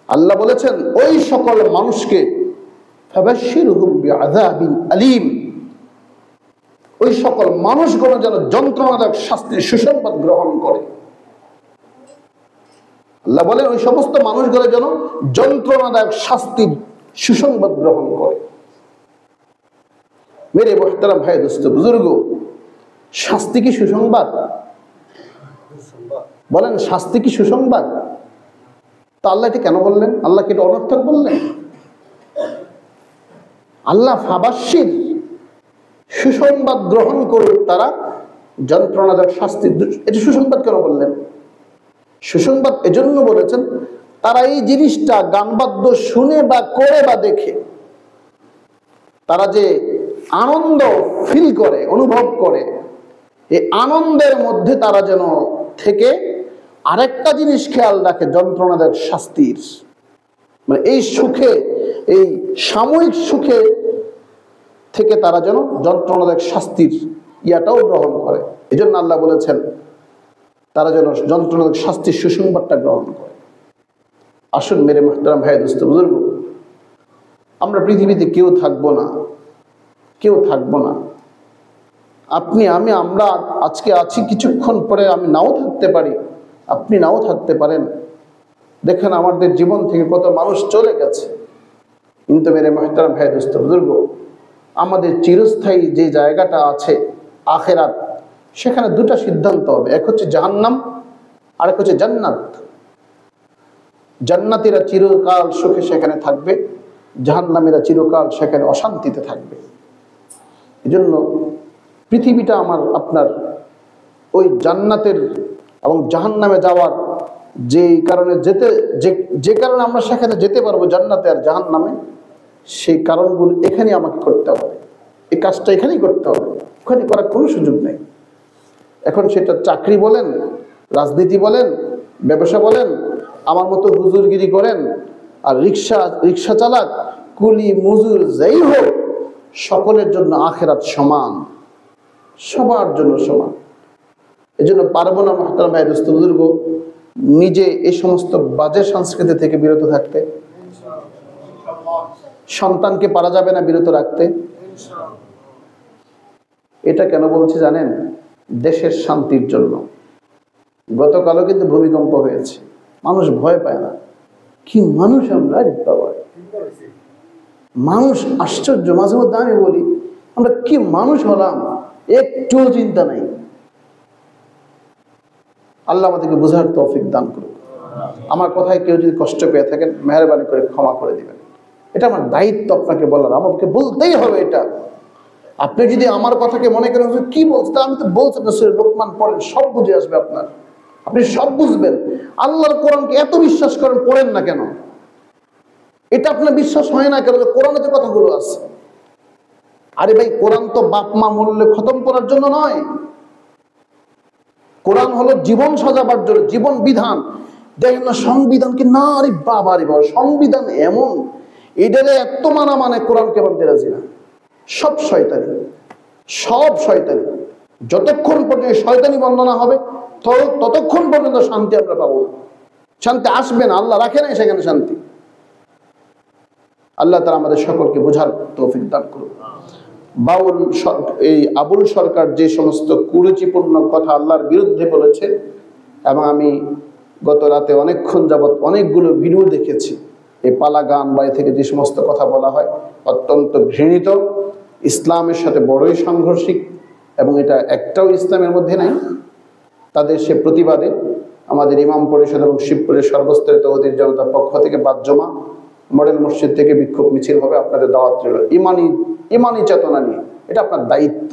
আল্লাহ বলেছেন ওই সকল মানুষকে ফাবাশশিরহুম বিআযাবিন আলীম, ওই সকল মানুষগুলো যেন যন্ত্রণাদায়ক শাস্তির সুসংবাদ গ্রহণ করে। আল্লাহ বলেন ওই সমস্ত মানুষগুলো যেন যন্ত্রণাদায়ক শাস্তির সুসংবাদ গ্রহণ করে। মেরে মুহতারাম ভাই দোস্ত বুজুর্গ, শাস্তি কি সুসংবাদ? বলেন শাস্তি কি সুসংবাদ? তা আল্লাহ এটা কেন বললেন? আল্লাহ কি এটা অনর্থক বললেন? আল্লাহ ফাবাশশির, সুসংবাদ গ্রহণ করুক তারা যন্ত্রণাদায়ক শাস্তি, এটা সুসংবাদ কেন বললেন? সুসংবাদ এজন্য বলেছেন, তারা এই জিনিসটা গানবাদ্য শুনে বা করে বা দেখে তারা যে আনন্দ ফিল করে, অনুভব করে, এই আনন্দের মধ্যে তারা যেন থেকে আরেকটা জিনিস খেয়াল রাখে, যন্ত্রণাদায়ক শাস্তির, মানে এই সুখে, এই সাময়িক সুখে থেকে তারা যেন যন্ত্রণাদায়ক শাস্তির ইয়াটাও গ্রহণ করে। এই জন্য আল্লাহ বলেছেন তারা যেন যন্ত্রণাদায়ক শাস্তির সুসংবাদটা গ্রহণ করে। আসুন মেরে মুহতারাম ভাই দোস্ত বুজুর্গ, আমরা পৃথিবীতে কেউ থাকবো না, কেউ থাকবো না, আপনি আমি আমরা আজকে আছি, কিছুক্ষণ পরে আমি নাও থাকতে পারি, আপনি নাও থাকতে পারেন। দেখেন আমাদের জীবন থেকে কত মানুষ চলে গেছে, কিন্তু মেরে মুহতারাম ভাই দোস্ত বুজুর্গ, আমাদের চিরস্থায়ী যে জায়গাটা আছে আখিরাত, সেখানে দুটা সিদ্ধান্ত হবে, এক হচ্ছে জাহান্নাম, আর এক হচ্ছে জান্নাত। জান্নাতীরা চিরকাল সুখে সেখানে থাকবে, জাহান্নামীরা চিরকাল সেখানে অশান্তিতে থাকবে। এজন্য পৃথিবীটা আমার আপনার ওই জান্নাতের এবং জাহান্নামে যাওয়ার যে কারণে আমরা সেখানে যেতে পারবো জান্নাতে আর জাহান্নামে, সেই কারণগুলো এখানে আমাকে করতে হবে, এই কাজটা এখানেই করতে হবে, ওখানে করার কোনো সুযোগ নেই। এখন সেটা চাকরি বলেন, রাজনীতি বলেন, ব্যবসা বলেন, আমার মতো হুজুরগিরি করেন, আর রিক্সা চালাক, কুলি মজুর যাই হোক, সকলের জন্য আখেরাত সমান, সবার জন্য সমান। এজন্য পারবো না মুহতারাম ভাই দোস্ত বুজুর্গ নিজে এই সমস্ত বাজে সংস্কৃতি থেকে বিরত থাকতে? সন্তানকে পারা যাবে না বিরত রাখতে? এটা কেন বলছি জানেন? দেশের শান্তির জন্য। গতকালও কিন্তু ভূমিকম্প হয়েছে, মানুষ ভয় পায় না। কি মানুষ আমরা, বাবা মানুষ আশ্চর্য। মাঝে মধ্যে আমি বলি আমরা কি মানুষ হলাম, একটু চিন্তা নাই। আল্লাহ আমাদেরকে বুঝার তৌফিক দান করুন। আমার কথায় কেউ যদি কষ্ট পেয়ে থাকেন মেহেরবানি করে ক্ষমা করে দিবেন। এটা আমার দায়িত্ব আপনাকে বলার, আমাকে বলতেই হবে এটা। আপনি যদি আমার কথাকে মনে করেন কি বলছেন, আমি তো বলছি না সূরা লোকমান পড়েন, সব বুঝে আসবে আপনার, আপনি সব বুঝবেন। আল্লাহর কোরআনকে এত বিশ্বাস করেন, পড়েন না কেন? এটা আপনার বিশ্বাস হয় না কেন? কোরআনে তো কথাগুলো আছে। আরে ভাই, কোরআন তো বাপ মা মূল্যে খতম করার জন্য নয়। কোরআন হলো জীবন সাজাবার জন্য, জীবন বিধান। দেখেন না সংবিধানকে, না আরে বাবা রে বাবা, সংবিধান এমন এটারে এত মানে কোরআনকে মানতে রাজি না। সব শয়তানি, সব শয়তানি। যতক্ষণ পর্যন্ত শয়তানি বর্ণনা হবে ততক্ষণ পর্যন্ত শান্তি আমরা পাবো না, শান্তি আসবে না। আল্লাহ রাখে নাই সেখানে শান্তি। আল্লাহ তাআলা আমাদের সকলকে বোঝার তৌফিক দান করুন। এই আবুল সরকার যে সমস্ত কুরুচিপূর্ণ কথা আল্লাহর বিরুদ্ধে বলেছে, এবং আমি গত রাতে অনেকক্ষণ যাবৎ অনেকগুলো ভিডিও দেখেছি, এই পালা গান বাড়ি থেকে যে সমস্ত কথা বলা হয় অত্যন্ত ঘৃণিত, ইসলামের সাথে বড়ই সাংঘর্ষিক, এবং এটা একটাও ইসলামের মধ্যে নাই। তাদের সে প্রতিবাদে আমাদের ইমাম পরিষদ এবং শিবপুরের সর্বস্তরের তৌহিদি জনতার পক্ষ থেকে বাদজমা মডেল মসজিদ থেকে বিক্ষোভ মিছিল হবে। আপনাদের দাওয়াত রইল ইমানি চেতনা নিয়ে, এটা আপনার দায়িত্ব।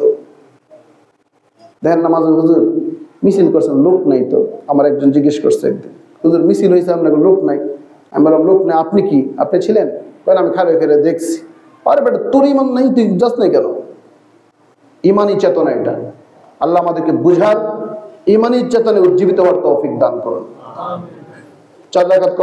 দেখেন না মাঝে হুজুর মিছিল করছেন, লোক নাই তো। আমার একজন জিজ্ঞেস করছে একদিন, হুজুর মিছিল হয়েছে আপনার লোক নাই? আমি বললাম লোক নাই, আপনি কি, আপনি ছিলেন? কারণ আমি খারে ফেরে দেখছি। আরে বেটা তোর ইমান নাই, তুই যাস নাই কেন? ইমানি চেতনা এটা। আল্লাহ আমাদেরকে বুঝার ইমানি চেতনে উজ্জীবিত হওয়ার তৌফিক দান করুন। 4 রাকাত